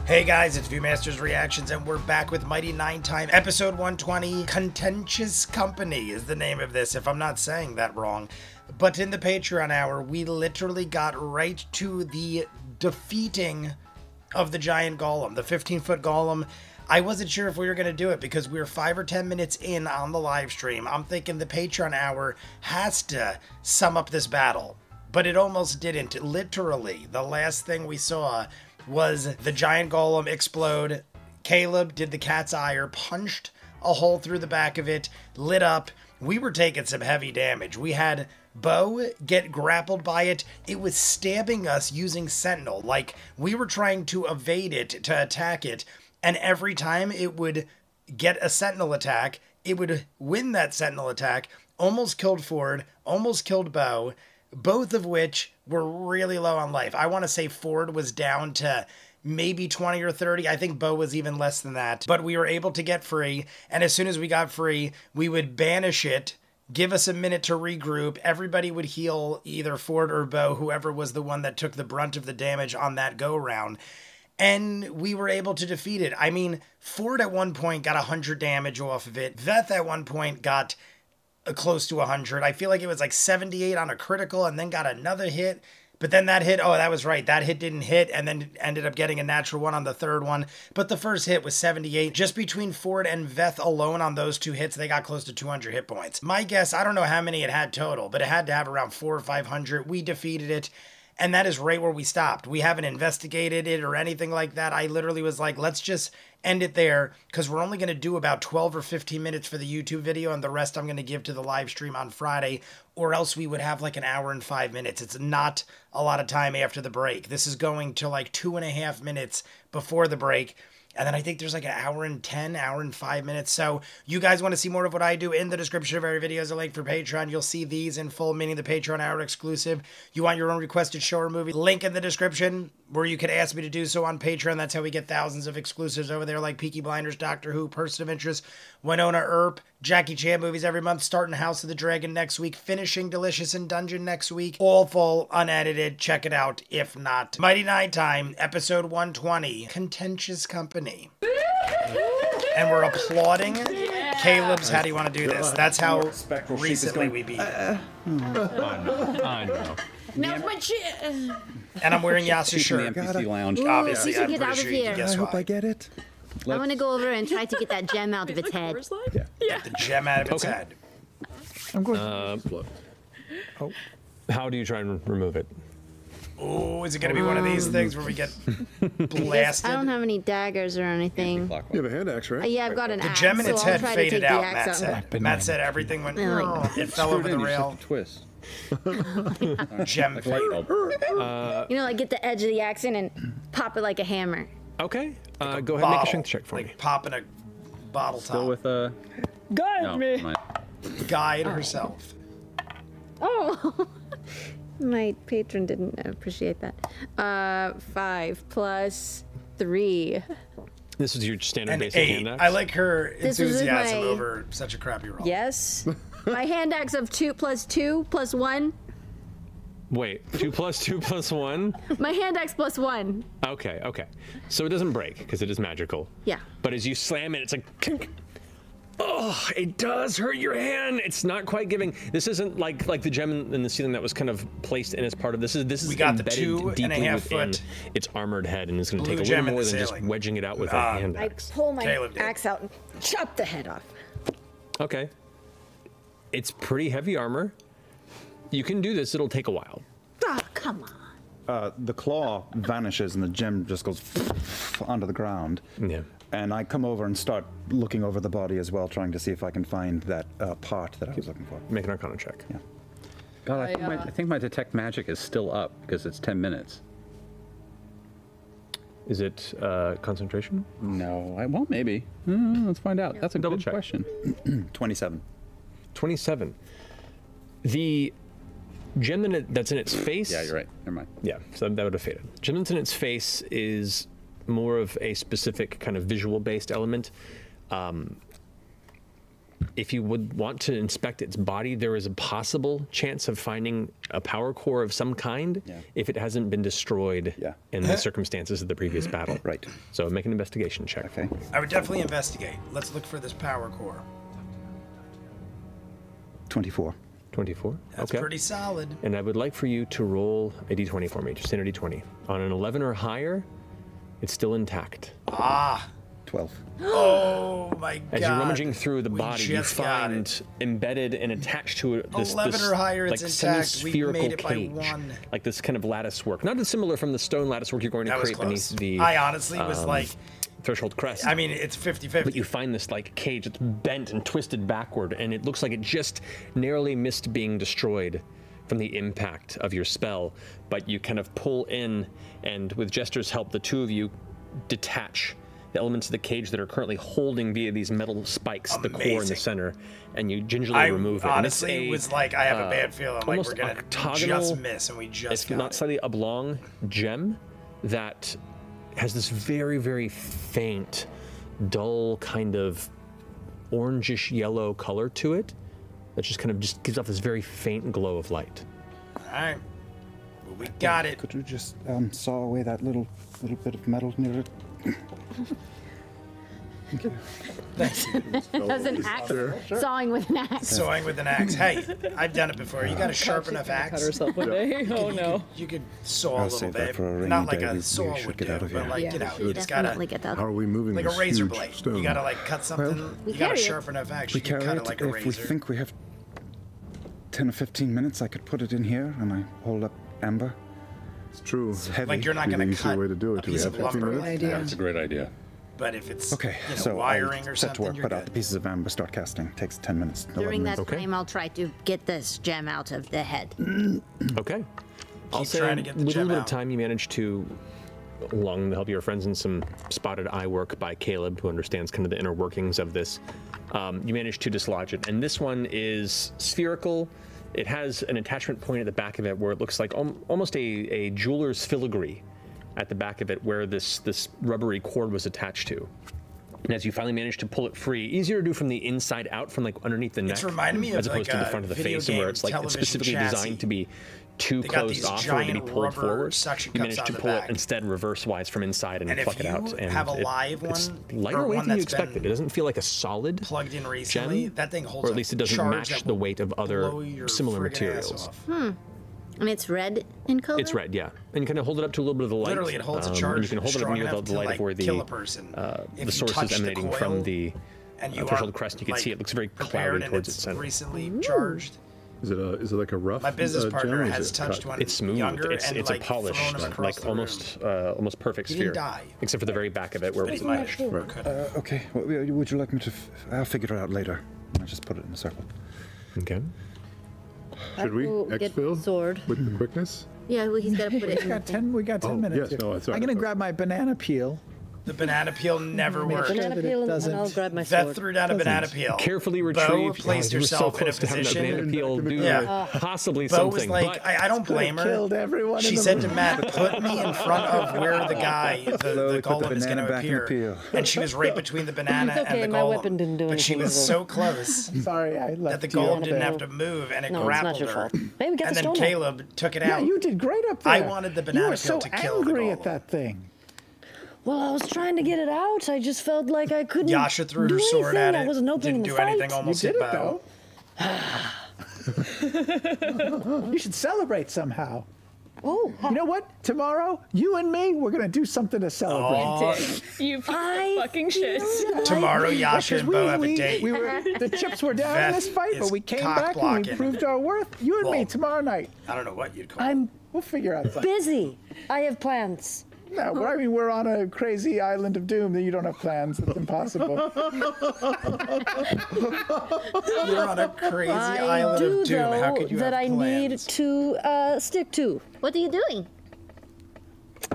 Hey guys, it's Viewmasters Reactions, and we're back with Mighty Nine Time, episode 120. Contentious Company is the name of this, if I'm not saying that wrong. But in the Patreon hour, we literally got right to the defeating of the giant golem, the 15-foot golem. I wasn't sure if we were going to do it because we were 5 or 10 minutes in on the live stream. I'm thinking the Patreon hour has to sum up this battle, but it almost didn't. Literally, the last thing we saw was the giant golem explode. Caleb did the cat's eye, punched a hole through the back of it, lit up. We were taking some heavy damage. We had Bo get grappled by it. It was stabbing us using Sentinel. Like, we were trying to evade it, to attack it, and every time it would get a Sentinel attack, it would win that Sentinel attack, almost killed Ford, almost killed Bo, both of which were really low on life. I want to say Ford was down to maybe 20 or 30. I think Bo was even less than that. But we were able to get free, and as soon as we got free, we would banish it, give us a minute to regroup. Everybody would heal either Ford or Bo, whoever was the one that took the brunt of the damage on that go-round. And we were able to defeat it. I mean, Ford at one point got 100 damage off of it. Veth at one point got close to 100. I feel like it was like 78 on a critical and then got another hit. But then that hit, oh, that was right. That hit didn't hit and then ended up getting a natural one on the third one. But the first hit was 78. Just between Ford and Veth alone on those two hits, they got close to 200 hit points. My guess, I don't know how many it had total, but it had to have around 400 or 500. We defeated it. And that is right where we stopped. We haven't investigated it or anything like that. I literally was like, let's just end it there because we're only going to do about 12 or 15 minutes for the YouTube video and the rest I'm going to give to the live stream on Friday, or else we would have like an hour and 5 minutes. It's not a lot of time after the break. This is going to like 2.5 minutes before the break. And then I think there's like an hour and 10, hour and 5 minutes. So you guys want to see more of what I do, in the description of every video is a link for Patreon. You'll see these in full, meaning the Patreon hour exclusive. You want your own requested show or movie, link in the description where you can ask me to do so on Patreon. That's how we get thousands of exclusives over there, like Peaky Blinders, Doctor Who, Person of Interest, Winona Earp, Jackie Chan movies every month, starting House of the Dragon next week, finishing Delicious in Dungeon next week. All full, unedited. Check it out if not. Mighty Nine Time, episode 120, Contentious Company. And we're applauding Caleb's How Do You Want to Do This? That's how recently we beat it. I know. Now my shit. And I'm wearing Yasu's shirt. The NPC lounge. Obviously, Get I'm out pretty of sure you here. can guess I hope why. I get it. I'm gonna go over and try to get that gem out of its head. Get the gem out of its Okay. head. I'm going. Oh. How do you try and remove it? Oh, is it going to be one of these things where we get blasted? I don't have any daggers or anything. You have a hand axe, right? Yeah, I've got an The axe. gem in so its I'll head try to faded take the out, axe Matt said. Matt said everything went, it fell over the rail. Twist. Gem faded. You know, like get the edge of the axe in and pop it like a hammer. Okay. Go ahead and make a strength check for me. Like popping a bottle top. Still with a Guide me. Guide herself. Oh, my patron didn't appreciate that. 5 plus 3. This is your standard An basic 8. hand axe? I like her This was enthusiasm my- over such a crappy roll. Yes. My hand axe of 2 plus 2 plus 1. Wait, 2 plus 2 plus 1? My hand axe plus 1. Okay, okay. So it doesn't break because it is magical. Yeah. But as you slam it, it's like, kink. Oh, it does hurt your hand. It's not quite giving. This isn't like the gem in the ceiling that was kind of placed in as part of this. This is We got the embedded 2.5 deeply within foot its armored head, and it's going to blue take a gem little in more the than just ceiling. wedging it out with a hand I axe. pull my Caleb did. axe out and chop the head off. Okay. It's pretty heavy armor. You can do this. It'll take a while. Oh, come on. The claw vanishes and the gem just goes onto the ground. Yeah. And I come over and start looking over the body as well, trying to see if I can find that part that I was looking for. Make an Arcana check. Yeah. God, I think my detect magic is still up because it's 10 minutes. Is it concentration? No, well, maybe. Let's find out. That's a Double good check. question. 27. 27. The gem that's in its face. Yeah, you're right. Never mind. Yeah, so that would have faded. Gem that's in its face is more of a specific kind of visual-based element. if you would want to inspect its body, there is a possible chance of finding a power core of some kind if it hasn't been destroyed in the circumstances of the previous battle. Right. So make an investigation check. Okay. I would definitely investigate. Let's look for this power core. 24. 24? That's okay. pretty solid. And I would like for you to roll a d20 for me, just standard d20. On an 11 or higher, it's still intact. Ah. 12. Oh my god. As you're rummaging through the body, you just got find embedded and attached to it this 11 or higher, like it's intact. We semi-spherical made it by cage, 1. like this kind of lattice work. Not dissimilar from the stone lattice work you're going to That was create close. beneath the I honestly was like, threshold crest. I mean, it's 50-50. But you find this like cage that's bent and twisted backward, and it looks like it just narrowly missed being destroyed from the impact of your spell. But you kind of pull in, and with Jester's help, the two of you detach the elements of the cage that are currently holding via these metal spikes the core in the center, and you gingerly remove it. Honestly, it was like, I have a bad feeling, like we're gonna just miss, and we just got not slightly oblong gem that has this very, very faint, dull kind of orangish yellow color to it that just kind of just gives off this very faint glow of light. All right, well, we got it. Could you just saw away that little bit of metal near it? Thank you. That was an axe. Sawing with an axe. Sawing with an axe. Hey, I've done it before. You got a sharp enough axe. Cut herself one day. Oh no. You could saw a I'll little save that bit. for a rainy Not like day. a We saw should would get do, out of but here. like, you know, you just gotta, Definitely get that. How are we moving like a this razor huge blade. stone? You gotta like cut something. You got a carry it. sharp enough axe. We You can carry cut it. it like a If we razor. think we have 10 or 15 minutes, I could put it in here and I hold up amber. It's true. It's heavy. Like you're not Be the gonna easier cut way to do it. a Do we piece have of 15 lumber. minutes? That's a great idea. But if it's Okay, you know, so wiring I'll or set something, to work, you're put good. out the pieces of amber, start casting. Takes 10 minutes. 11 During that minutes. time, I'll try to get this gem out of the head. Okay. I'll say trying to get the with a gem little bit of out. time, you managed to, along with the help of your friends and some spotted eye work by Caleb, who understands kind of the inner workings of this, you managed to dislodge it. And this one is spherical. It has an attachment point at the back of it where it looks like almost a jeweler's filigree at the back of it, where this rubbery cord was attached to. And as you finally manage to pull it free, easier to do from the inside out, from like underneath the neck, It's reminding me of as opposed like to the a front of the video face, and where game it's like it's television specifically chassis. designed to be too They got closed these off for it to be giant pulled rubber forward. suction You cups managed on to the pull back. it instead reverse-wise from inside and And if pluck it you out. And have a live it's one, lighter or weight one than you that's been expected. It doesn't feel like a solid plugged in recently, gem, that thing holds or at least it doesn't charge match that the will weight of other blow your similar friggin' ass materials. off. And it's red in color? It's red, yeah. And you kind of hold it up to a little bit of the light. Literally, it holds a and charge you can hold it up strong near enough the to light like of where kill a the person. the If you source touch is the emanating coil from the and you threshold are, crest. You can like, see it looks very prepared cloudy and towards it's its center. recently charged. Is it like a rough? My business partner gem, or is has it touched cut? one It's smooth. younger It's and a like polished, thrown him across like the almost room. almost perfect He sphere, didn't die. except for the very back of it where But it he was might smashed. have. Right. Could have. Okay, would you like me to? I'll figure it out later. I'll just put it in a circle. Okay. Should we Go get exfil sword. with the quickness? Yeah, well, he's got to put it in. We got 10 minutes. yes, no, that's right. I'm gonna grab my banana peel. The banana peel never Make worked. sure Banana that it peel, and doesn't- I'll grab my Beth sword. threw down a banana peel. Carefully Bo retrieved. placed you were so herself in a close to having that banana position. peel do Yeah. possibly Bo something. was like, but I don't blame her. Killed everyone. She in the said to room. Matt, put me in front of where the guy, the Slowly put the golem is going banana to back in the appear. peel. And she was right between the banana It's okay, and the my golem. weapon didn't do but she anything was to so close Sorry, I that left the you golem out didn't there. have to move, and it No, it's not grappled your her. fault. Hey, we got And the then stone now. Caleb took it Yeah, out. you did great up there. I wanted the banana You were peel so to kill the angry at golem. that thing. Well, I was trying to get it out. I just felt like I couldn't. Yasha threw do her sword anything. at it. I wasn't opening Didn't the do anything. fight. Almost You did hit it Bo. though. You should celebrate somehow. Oh, You know what? Tomorrow, you and me, we're gonna do something to celebrate. You fucking shit. Tomorrow, Yasha and Bo have a date. we were the chips were down in Beth this fight, is but we came cock back and we blocking. proved our worth. You and me Well, tomorrow night. I don't know what you'd call it. I'm We'll figure out something. busy. I have plans. No, well, I mean we're on a crazy island of doom that you don't have plans. It's impossible. You're on a crazy I island do of doom. How though could you that have I need plans? to stick to. What are you doing?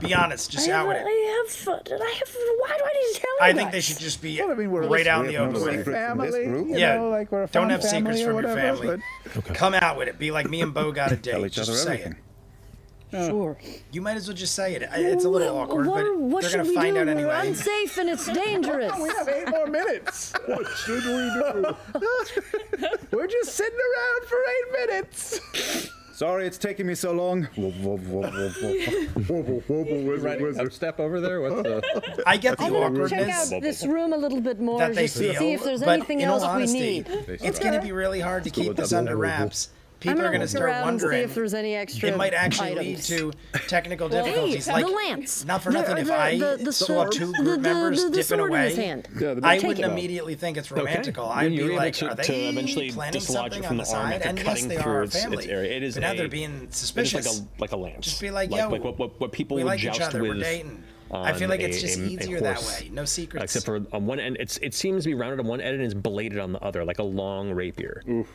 Be honest, just I out have, with it. I have fun. Why do I need to tell you I that? think they should just be Well, I mean, we're right out in we the have open no with it. secret from this family, group. you Yeah, know, like we're a don't fun have secrets family or from your whatever, family. but Come out with it. Be like me and Bo got a date. Tell each Just other say everything. it. Sure. You might as well just say it. It's a little awkward, What but should they're we gonna find do? out We're anyway. unsafe and it's dangerous. We have 8 more minutes. What should we do? We're just sitting around for 8 minutes. Sorry, it's taking me so long. Right, step over there. What's the? I get the I'm gonna check awkwardness out this room a little bit more, that they just to feel, see if there's but anything in all else we honesty, need. it's going to be really hard to keep this under wraps. I'm People are gonna going to look start around and see wondering. if there's any extra It might actually lead items. to technical Hey, difficulties. the Like, lance. not for nothing, if I saw two group members the dipping sword in his away, hand. I Take wouldn't it. immediately think it's Okay. romantical. When I'd be you're able like, to, are to they eventually planning dislodge something it on from the the arm side? after And yes, cutting they through are a its family. area. It is But now a, they're being it is suspicious. like a lance. Just be like, like, yo, what people we would like each joust other. We're with. dating. I feel like it's just easier that way. No secrets. Except for on one end, it seems to be rounded on one end and is bladed on the other, like a long rapier. Oof.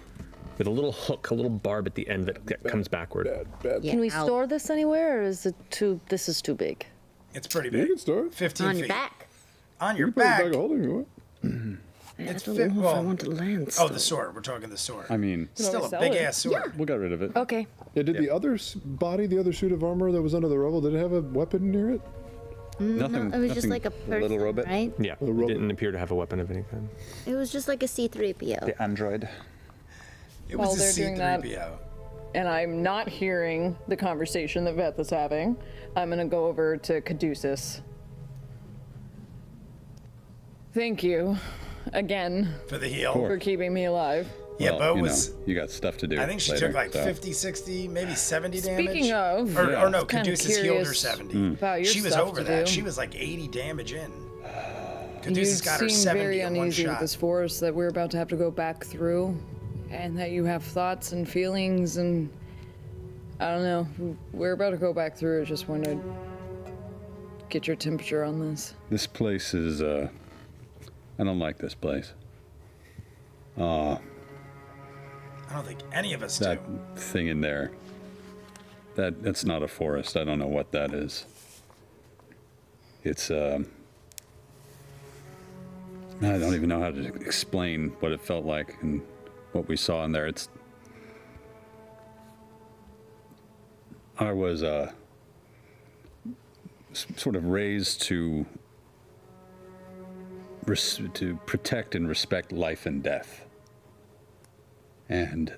With a little hook, a little barb at the end that comes backward. Bad. Can we store this anywhere, or is it too? This is too big. It's pretty You big. can start. 15 On feet. your back. On your You can put it back. back holding you It's I don't fit. know if I Well, want a lance. oh, the sword. We're talking the sword. I mean, Still a sell big it. ass sword. we'll get rid of it. Okay. Yeah, did the other body, the other suit of armor that was under the rubble, did it have a weapon near it? Nothing. It was just nothing- like a person, little robot? right? Yeah, it rubber. didn't appear to have a weapon of any kind. It was just like a C-3PO. The android. It While was a they're doing that- C-3PO. And I'm not hearing the conversation that Veth is having. I'm gonna go over to Caduceus. Thank you again For the heel. for keeping me alive. Yeah, well, Bo you was. know, you got stuff to do. I think she later, took like so. 50, 60, maybe 70 damage. Speaking of, Or no, kinda Caduceus healed her curious 70. about your She was stuff over to that. do. She was like 80 damage in. You Caduceus got her seem 70 very in one uneasy with shot. this forest that we're about to have to go back through, and that you have thoughts and feelings, and I don't know. We're about to go back through. I just want to get your temperature on this. This place is. I don't like this place. I don't think any of us do. That thing in there. That's not a forest. I don't know what that is. It's I don't even know how to explain what it felt like and what we saw in there. I was sort of raised to protect and respect life and death. And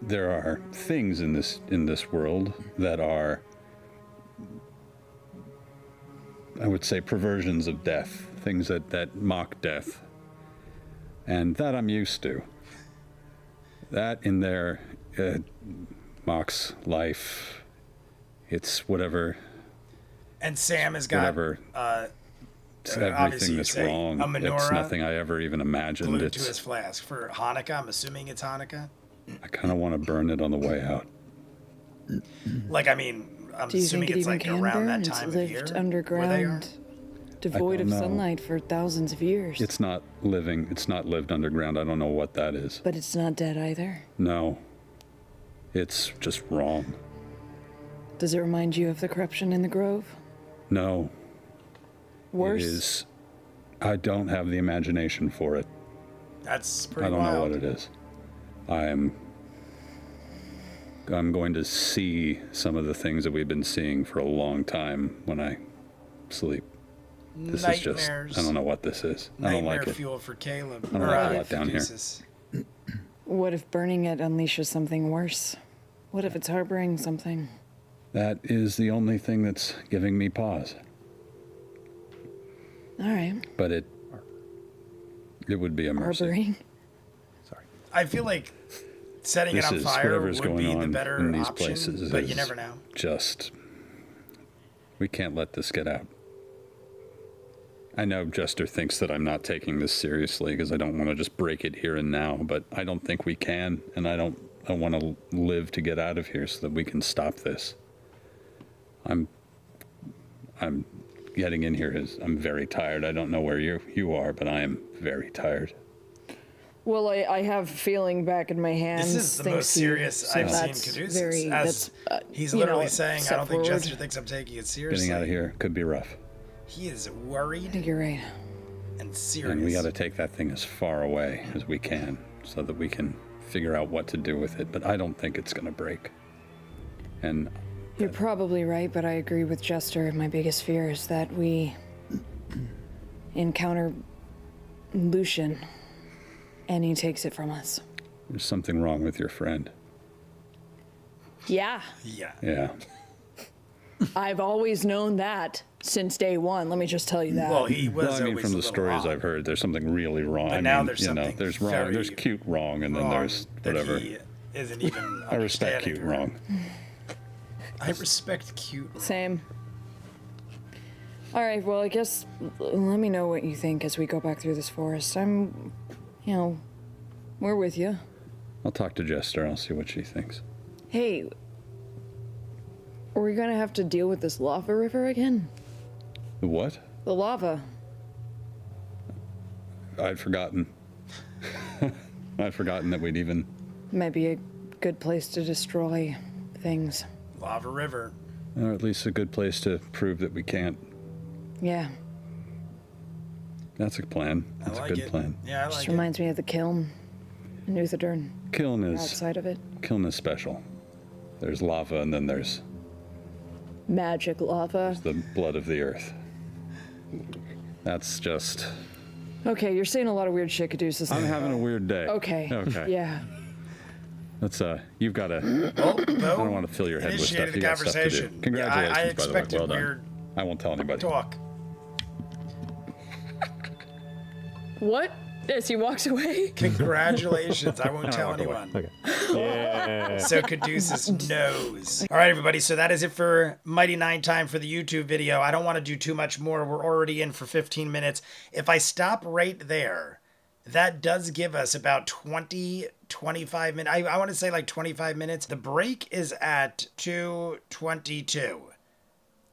there are things in this world that are, I would say, perversions of death, things that mock death. And that I'm used to. That in there mocks life. It's whatever. And Sam has got Whatever. It's obviously everything you that's say wrong. a It's menorah nothing I ever even imagined. glued to his It's flask. For Hanukkah, I'm assuming it's Hanukkah. I kind of want to burn it on the way out. Like, I mean, I'm Do you assuming think it it's even like can around burn? that It's time of year. lived where they are. underground, devoid of don't know. sunlight for thousands of years. It's not living. It's not lived underground. I don't know what that is. But it's not dead either. No. It's just wrong. Does it remind you of the corruption in the grove? No. Worse? It is. I don't have the imagination for it. That's pretty I don't wild. know what it is. I'm going to see some of the things that we've been seeing for a long time when I sleep. This is just, I don't know what this is. I don't Nightmare like it. fuel for Caleb. I don't like a lot down here. Caduceus. What if burning it unleashes something worse? What if it's harboring something? That is the only thing that's giving me pause. All right. But it would be a mercy. Harboring. I feel like setting This it on is fire whatever's would be going the on better in these option, places. but you is never know. Just, we can't let this get out. I know Jester thinks that I'm not taking this seriously because I don't want to just break it here and now, but I don't think we can, and I want to live to get out of here so that we can stop this. I'm getting in here I'm very tired. I don't know where you are, but I am very tired. Well, I have feeling back in my hands. This is the thanks most to you, serious so I've seen that's Caduceus. very- As that's, he's you literally know, saying, I step don't think forward. Jester thinks I'm taking it seriously. Getting out of here could be rough. He is I worried think you're right. and serious. And we got to take that thing as far away as we can so that we can figure out what to do with it. But I don't think it's going to break. And You're probably right, but I agree with Jester. My biggest fear is that we encounter Lucian and he takes it from us. there's something wrong with your friend. Yeah, Yeah. Yeah. I've always known that since day one. Let me just tell you that. Well, he was Well, I mean, always from a the little stories odd. I've heard, there's something really wrong. But I now mean, there's you know, something there's wrong, very there's cute wrong, and then wrong there's that whatever. he isn't even I respect understanding cute her. wrong. I respect cute wrong. Same. All right, well, I guess let me know what you think as we go back through this forest. We're with you. I'll talk to Jester. I'll see what she thinks. Hey, are we gonna have to deal with this lava river again? The what? The lava. I'd forgotten. I'd forgotten that we'd even. Might be a good place to destroy things. Lava River. Or at least a good place to prove that we can't. Yeah, That's a plan. That's I a like good it. plan. Yeah, I just like it. reminds me of the kiln in Uthadern. Kiln is Outside of it, special. There's lava, and then there's magic lava. the blood of the earth. That's just. Okay, you're saying a lot of weird shit, Caduceus. I'm having a weird day. Okay. Okay. Yeah. Let's you've got to. Well, I don't want to fill your head with stuff. initiated You the got stuff to do. conversation. Congratulations, I by the way. expected Well done. weird I won't tell anybody. talk. What? As he walks away? Congratulations. I won't tell walk away. anyone. Okay. Yeah. So Caduceus knows. All right, everybody. So that is it for Mighty Nine time for the YouTube video. I don't want to do too much more. We're already in for 15 minutes. If I stop right there, that does give us about 25 minutes. I want to say like 25 minutes. The break is at 2:22.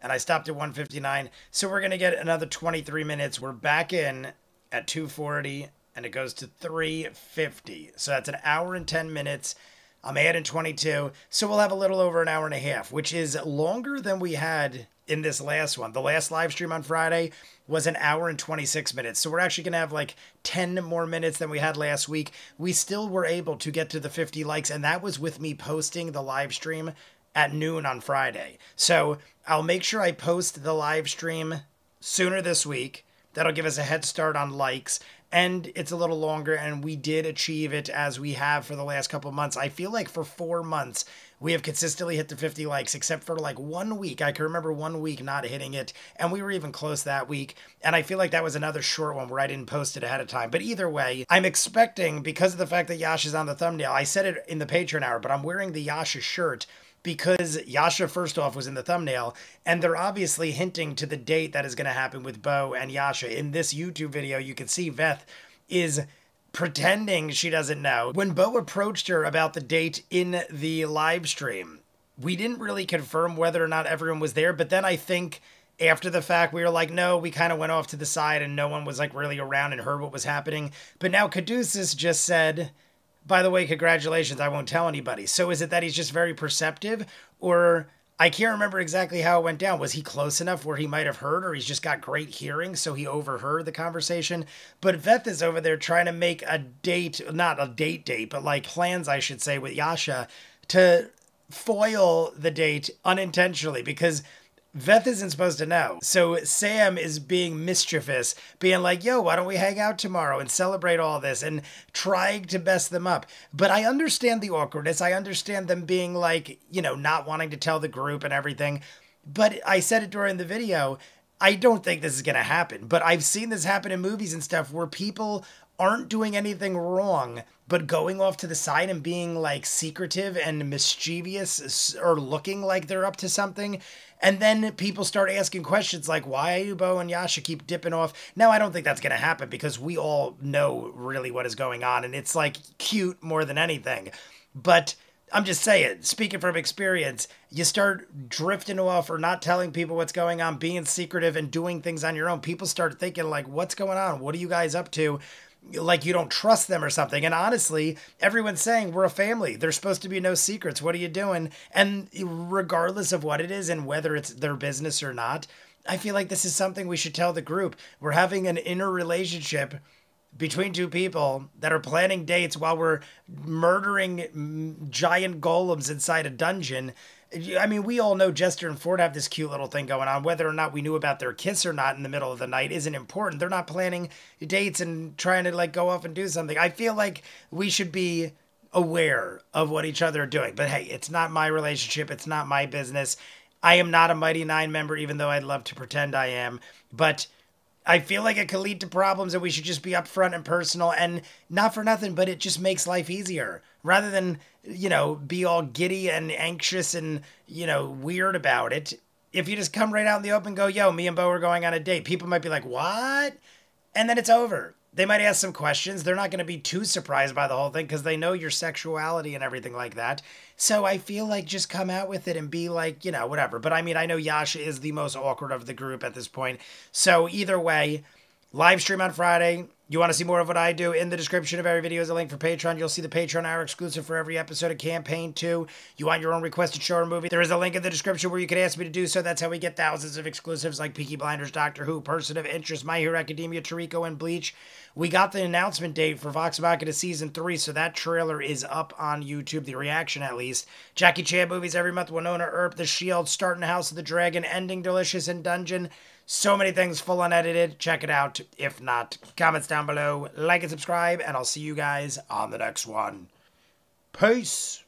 And I stopped at 1:59. So we're going to get another 23 minutes. We're back in at 2:40. And it goes to 3:50. So that's an hour and 10 minutes. I'm adding 22. So we'll have a little over an hour and a half, which is longer than we had in this last one. The last live stream on Friday was an hour and 26 minutes. So we're actually going to have like 10 more minutes than we had last week. We still were able to get to the 50 likes, and that was with me posting the live stream at noon on Friday. So I'll make sure I post the live stream sooner this week. That'll give us a head start on likes. And it's a little longer, and we did achieve it as we have for the last couple months. I feel like for 4 months, we have consistently hit the 50 likes, except for like 1 week. I can remember 1 week not hitting it, and we were even close that week. And I feel like that was another short one where I didn't post it ahead of time. But either way, I'm expecting, because of the fact that Yasha's on the thumbnail, I said it in the Patreon hour, but I'm wearing the Yasha shirt because Yasha, first off, was in the thumbnail, and they're obviously hinting to the date that is going to happen with Bo and Yasha. In this YouTube video, you can see Veth is pretending she doesn't know. When Bo approached her about the date in the live stream, we didn't really confirm whether or not everyone was there, but then I think after the fact, we were like, no, we kind of went off to the side and no one was like really around and heard what was happening. But now Caduceus just said, by the way, congratulations, I won't tell anybody. So is it that he's just very perceptive? Or I can't remember exactly how it went down. Was he close enough where he might have heard, or he's just got great hearing, so he overheard the conversation? But Veth is over there trying to make a date, not a date, but like plans, I should say, with Yasha to foil the date unintentionally, because Veth isn't supposed to know. So Sam is being mischievous, being like, yo, why don't we hang out tomorrow and celebrate all this, and trying to mess them up. But I understand the awkwardness. I understand them being like, not wanting to tell the group and everything. But I said it during the video, I don't think this is going to happen. But I've seen this happen in movies and stuff where people aren't doing anything wrong, but going off to the side and being like secretive and mischievous, or looking like they're up to something. And then people start asking questions like, why are you, Bo and Yasha, keep dipping off? Now, I don't think that's going to happen because we all know really what is going on. And it's like cute more than anything. But I'm just saying, speaking from experience, you start drifting off or not telling people what's going on, being secretive and doing things on your own. People start thinking like, what's going on? What are you guys up to? Like you don't trust them or something. And honestly, everyone's saying we're a family. There's supposed to be no secrets. What are you doing? And regardless of what it is and whether it's their business or not, I feel like this is something we should tell the group. We're having an inner relationship between two people that are planning dates while we're murdering giant golems inside a dungeon. I mean, we all know Jester and Ford have this cute little thing going on. Whether or not we knew about their kiss or not in the middle of the night isn't important. They're not planning dates and trying to like go off and do something. I feel like we should be aware of what each other are doing. But hey, it's not my relationship. It's not my business. I am not a Mighty Nine member, even though I'd love to pretend I am. But I feel like it could lead to problems and we should just be upfront and personal, and not for nothing, but it just makes life easier rather than, you know, be all giddy and anxious and, you know, weird about it. If you just come right out in the open and go, yo, me and Bo are going on a date, people might be like, what? And then it's over. They might ask some questions. They're not going to be too surprised by the whole thing because they know your sexuality and everything like that. So I feel like just come out with it and be like, you know, whatever. But I mean, I know Yasha is the most awkward of the group at this point. So either way, live stream on Friday. You want to see more of what I do? In the description of every video is a link for Patreon. You'll see the Patreon hour exclusive for every episode of Campaign 2. You want your own requested show or movie? There is a link in the description where you can ask me to do so. That's how we get thousands of exclusives like Peaky Blinders, Doctor Who, Person of Interest, My Hero Academia, Toriko, and Bleach. We got the announcement date for Vox Machina Season 3, so that trailer is up on YouTube, the reaction at least. Jackie Chan movies every month, Winona Earp, The Shield, starting House of the Dragon, ending Delicious in Dungeon. So many things full unedited. Check it out. If not, comments down below, like and subscribe, and I'll see you guys on the next one. Peace!